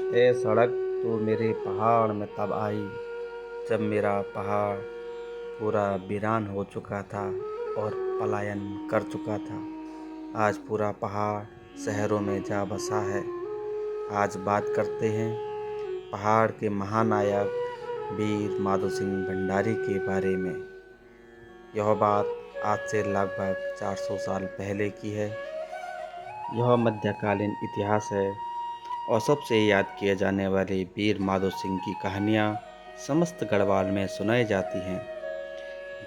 ए सड़क तू मेरे पहाड़ में तब आई जब मेरा पहाड़ पूरा वीरान हो चुका था और पलायन कर चुका था। आज पूरा पहाड़ शहरों में जा बसा है। आज बात करते हैं पहाड़ के महानायक वीर माधो सिंह भंडारी के बारे में। यह बात आज से लगभग 400 साल पहले की है। यह मध्यकालीन इतिहास है और सबसे याद किए जाने वाले वीर माधो सिंह की कहानियाँ समस्त गढ़वाल में सुनाई जाती हैं।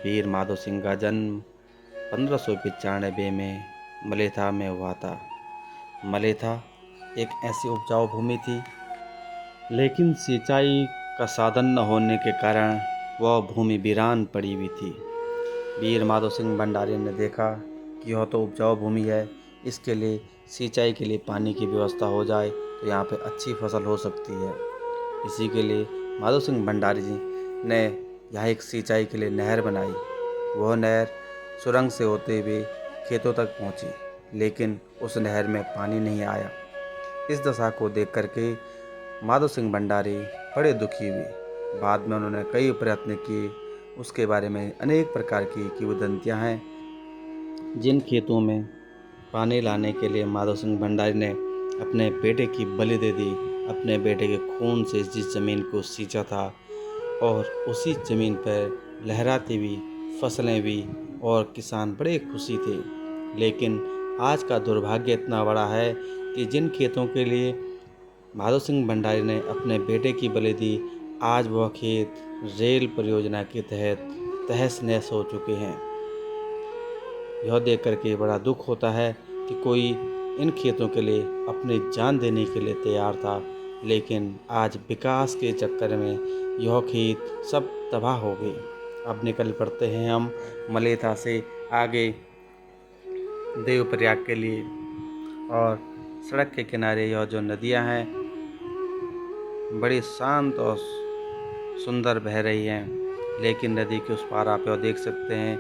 वीर माधो सिंह का जन्म 1595 में मलेथा में हुआ था। मलेथा एक ऐसी उपजाऊ भूमि थी, लेकिन सिंचाई का साधन न होने के कारण वह भूमि वीरान पड़ी हुई थी। वीर माधो सिंह भंडारी ने देखा कि यह तो उपजाऊ भूमि है, इसके लिए सिंचाई के लिए पानी की व्यवस्था हो जाए तो यहाँ पे अच्छी फसल हो सकती है। इसी के लिए माधो सिंह भंडारी जी ने यहाँ एक सिंचाई के लिए नहर बनाई। वह नहर सुरंग से होते हुए खेतों तक पहुँची, लेकिन उस नहर में पानी नहीं आया। इस दशा को देख करके माधो सिंह भंडारी बड़े दुखी हुए। बाद में उन्होंने कई प्रयत्न किए। उसके बारे में अनेक प्रकार की किंवदंतियाँ हैं। जिन खेतों में पानी लाने के लिए माधो सिंह भंडारी ने अपने बेटे की बलि दे दी, अपने बेटे के खून से जिस ज़मीन को सींचा था और उसी ज़मीन पर लहराती हुई फसलें भी और किसान बड़े खुशी थे। लेकिन आज का दुर्भाग्य इतना बड़ा है कि जिन खेतों के लिए माधो सिंह भंडारी ने अपने बेटे की बलि दी, आज वह खेत रेल परियोजना के तहत तहस नहस हो चुके हैं। यह देख करके बड़ा दुख होता है कि कोई इन खेतों के लिए अपनी जान देने के लिए तैयार था, लेकिन आज विकास के चक्कर में यह खेत सब तबाह हो गए। अब निकल पड़ते हैं हम मलेथा से आगे देवप्रयाग के लिए। और सड़क के किनारे यह जो नदियां हैं बड़ी शांत और सुंदर बह रही हैं, लेकिन नदी के उस पार आप यह देख सकते हैं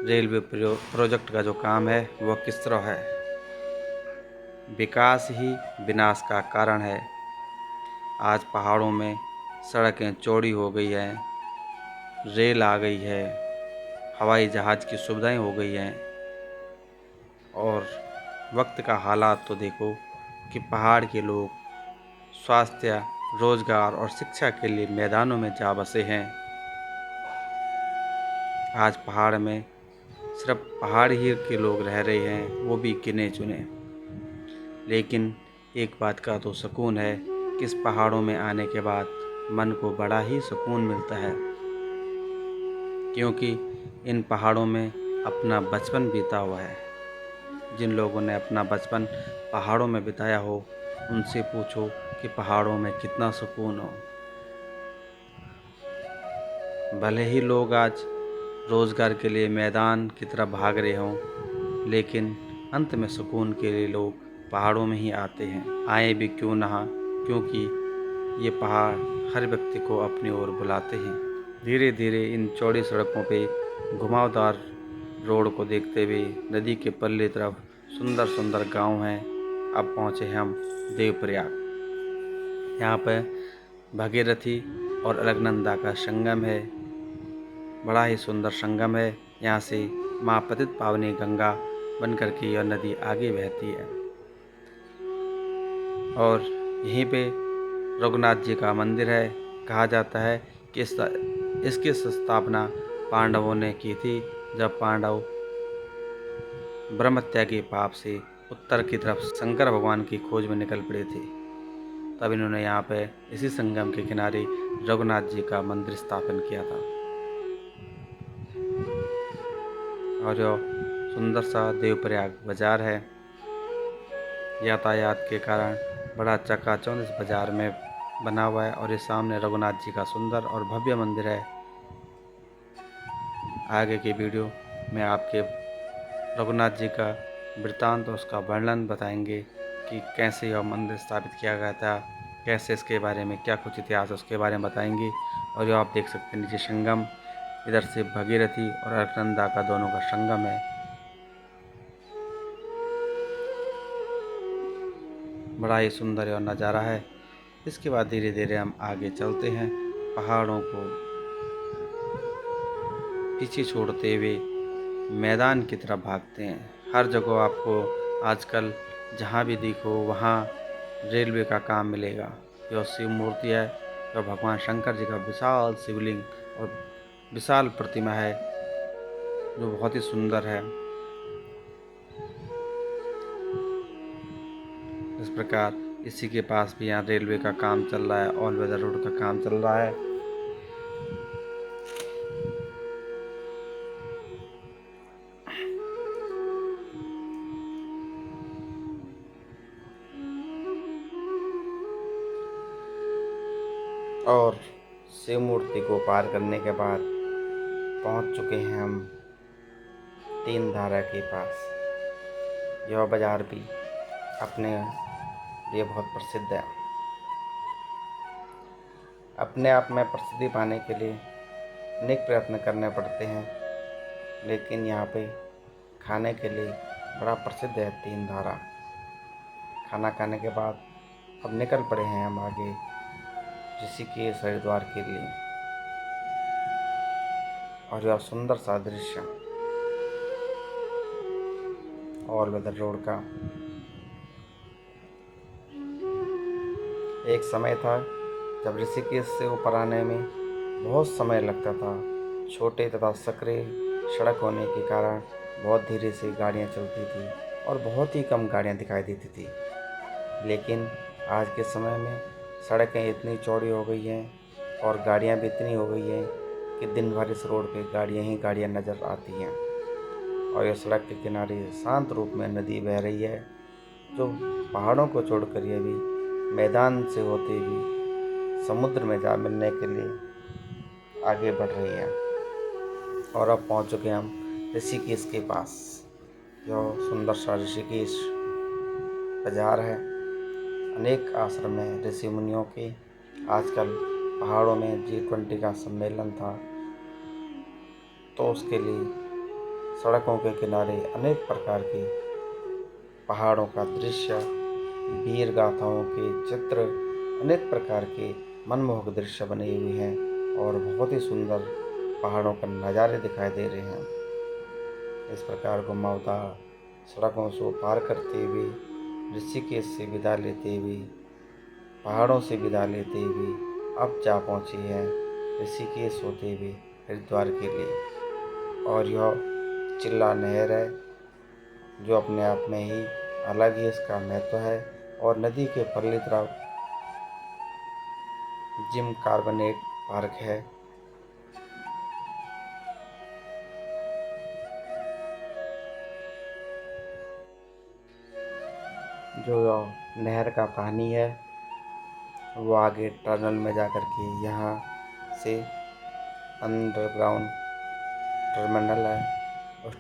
रेलवे प्रोजेक्ट का जो काम है वह किस तरह है। विकास ही विनाश का कारण है। आज पहाड़ों में सड़कें चौड़ी हो गई हैं, रेल आ गई है, हवाई जहाज़ की सुविधाएं हो गई हैं। और वक्त का हालात तो देखो कि पहाड़ के लोग स्वास्थ्य, रोजगार और शिक्षा के लिए मैदानों में जा बसे हैं। आज पहाड़ में सिर्फ पहाड़ ही के लोग रह रहे हैं, वो भी गिने चुने। लेकिन एक बात का तो सुकून है कि इस पहाड़ों में आने के बाद मन को बड़ा ही सुकून मिलता है, क्योंकि इन पहाड़ों में अपना बचपन बीता हुआ है। जिन लोगों ने अपना बचपन पहाड़ों में बिताया हो, उनसे पूछो कि पहाड़ों में कितना सुकून हो। भले ही लोग आज रोज़गार के लिए मैदान की तरफ भाग रहे हों, लेकिन अंत में सुकून के लिए लोग पहाड़ों में ही आते हैं। आए भी क्यों ना, क्योंकि ये पहाड़ हर व्यक्ति को अपनी ओर बुलाते हैं। धीरे धीरे इन चौड़ी सड़कों पे घुमावदार रोड को देखते हुए नदी के पल्ले तरफ सुंदर सुंदर गांव हैं। अब पहुँचे हम देवप्रयाग। यहाँ पर भागीरथी और अलकनंदा का संगम है। बड़ा ही सुंदर संगम है। यहाँ से माँ पतित पावनी गंगा बनकर के यह नदी आगे बहती है। और यहीं पे रघुनाथ जी का मंदिर है। कहा जाता है कि इसकी स्थापना पांडवों ने की थी, जब पांडव ब्रह्महत्या के पाप से उत्तर की तरफ शंकर भगवान की खोज में निकल पड़े थे। तब इन्होंने यहाँ पे इसी संगम के किनारे रघुनाथ जी का मंदिर स्थापन किया था। और यह सुंदर सा देवप्रयाग बाजार है। यातायात के कारण बड़ा चकाचौंध इस बाजार में बना हुआ है। और ये सामने रघुनाथ जी का सुंदर और भव्य मंदिर है। आगे की वीडियो में आपके रघुनाथ जी का वृत्तांत और उसका वर्णन बताएंगे कि कैसे यह मंदिर स्थापित किया गया था, कैसे इसके बारे में क्या कुछ इतिहास है उसके बारे में बताएंगे। और यह आप देख सकते हैं नीचे संगम, इधर से भगीरथी और अलकनंदा का दोनों का संगम है। बड़ा ही सुंदर यह नज़ारा है। इसके बाद धीरे धीरे हम आगे चलते हैं, पहाड़ों को पीछे छोड़ते हुए मैदान की तरफ भागते हैं। हर जगह आपको आजकल जहाँ भी देखो वहाँ रेलवे का काम मिलेगा। यह शिव मूर्ति है, यह भगवान शंकर जी का विशाल शिवलिंग और विशाल प्रतिमा है जो बहुत ही सुंदर है। इस प्रकार इसी के पास भी यहाँ रेलवे का काम चल रहा है, ऑल वेदर रोड का काम चल रहा है। और शिव मूर्ति को पार करने के बाद पहुंच चुके हैं हम तीन धारा के पास। यह बाजार भी अपने लिए बहुत प्रसिद्ध है। अपने आप में प्रसिद्धि पाने के लिए अनेक प्रयत्न करने पड़ते हैं, लेकिन यहाँ पे खाने के लिए बड़ा प्रसिद्ध है तीन धारा। खाना खाने के बाद अब निकल पड़े हैं हम आगे ऋषिकेश हरिद्वार के लिए। और यह सुंदर सा दृश्य ऑल वेदर रोड का। एक समय था जब ऋषिकेश से ऊपर आने में बहुत समय लगता था। छोटे तथा सकरे सड़क होने के कारण बहुत धीरे से गाड़ियाँ चलती थी और बहुत ही कम गाड़ियाँ दिखाई देती थी। लेकिन आज के समय में सड़कें इतनी चौड़ी हो गई हैं और गाड़ियाँ भी इतनी हो गई हैं कि दिन भर इस रोड पे गाड़ियाँ ही गाड़ियाँ नज़र आती हैं। और यह सड़क के किनारे शांत रूप में नदी बह रही है, जो पहाड़ों को छोड़कर ये भी मैदान से होते हुए समुद्र में जा मिलने के लिए आगे बढ़ रही है। और अब पहुंच चुके हम ऋषिकेश के पास। यह सुंदर सा ऋषिकेश बाजार है। अनेक आश्रम हैं ऋषि मुनियों के। आजकल पहाड़ों में G20 का सम्मेलन था, तो उसके लिए सड़कों के किनारे अनेक प्रकार के पहाड़ों का दृश्य, वीर गाथाओं के चित्र, अनेक प्रकार के मनमोहक दृश्य बने हुए हैं और बहुत ही सुंदर पहाड़ों का नज़ारे दिखाई दे रहे हैं। इस प्रकार घुमावदार सड़कों से पार करते हुए ऋषिकेश से विदा लेते हुए, पहाड़ों से विदा लेते हुए अब जा पहुँचे हैं ऋषिकेश होते हुए हरिद्वार के लिए। और यह चिल्ला नहर है जो अपने आप में ही अलग ही इसका महत्व है। और नदी के परली तरफ जिम कार्बोनेट पार्क है। जो नहर का पानी है वो आगे टनल में जाकर के यहाँ से अंडरग्राउंड टर्मिनल है। उस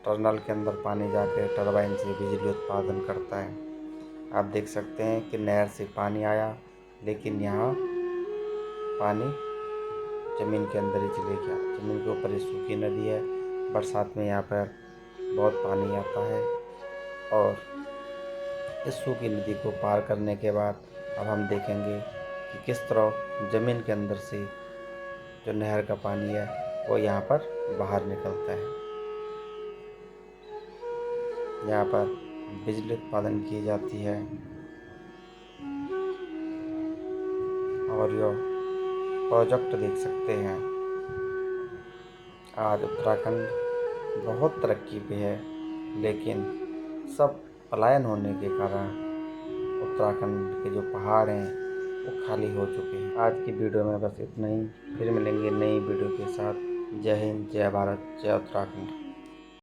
टनल के अंदर पानी जाकर टरबाइन से बिजली उत्पादन करता है। आप देख सकते हैं कि नहर से पानी आया, लेकिन यहाँ पानी ज़मीन के अंदर ही चले गया। ज़मीन के ऊपर ही सूखी नदी है। बरसात में यहाँ पर बहुत पानी आता है। और इस सूखी नदी को पार करने के बाद अब हम देखेंगे कि किस तरह ज़मीन के अंदर से जो नहर का पानी है वो यहाँ पर बाहर निकलता है। यहाँ पर बिजली उत्पादन की जाती है। और यह प्रोजेक्ट देख सकते हैं। आज उत्तराखंड बहुत तरक्की पे है, लेकिन सब पलायन होने के कारण उत्तराखंड के जो पहाड़ हैं वो खाली हो चुके हैं। आज की वीडियो में बस इतना ही। फिर मिलेंगे नई वीडियो के साथ। जय हिंद, जय भारत, जय उत्तराखंड।